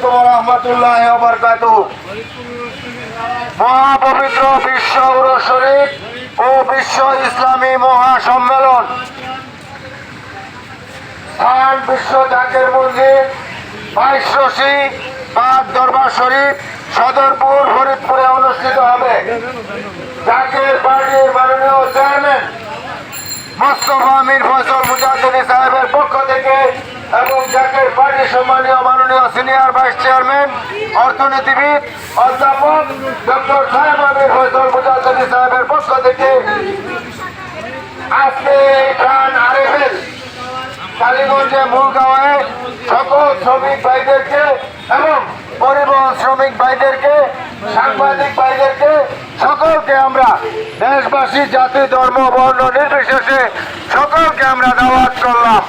আলাইকুম ওয়া রাহমাতুল্লাহি ওয়া বারাকাতুহু। মহাপবিত্র বিশ্ব উরুস শরীফ ও বিশ্ব ইসলামী মহাসম্মেলন স্থান বিশ্ব জাকের মসজিদ 22 পাক দরবার শরীফ সদরপুর ফরিদপুরে অনুষ্ঠিত হবে। জাকের পার্টির মাননীয় চেয়ারম্যান মোস্তফা মীর ফয়সাল মুজাদ্দিদি সাহেবের পক্ষ থেকে এবং জাকের পার্টির সম্মানীয় মাননীয় সিনিয়র ভাইস চেয়ারম্যান অর্থনীতিবিদ অধ্যাপক ডক্টর সাহেব মীর ফয়সাল মুজাদ্দিদি সাহেবের পক্ষ থেকে আজকে প্রাণ আরেফেল কালীগঞ্জে মূলগাঁওয়ে সকল শ্রমিক ভাইদেরকে এবং পরিবহন শ্রমিক ভাইদেরকে সাংবাদিক ভাইদেরকে সকলকে আমরা দেশবাসী জাতি ধর্ম বর্ণ নির্বিশেষে সকলকে আমরা দাওয়াত করলাম।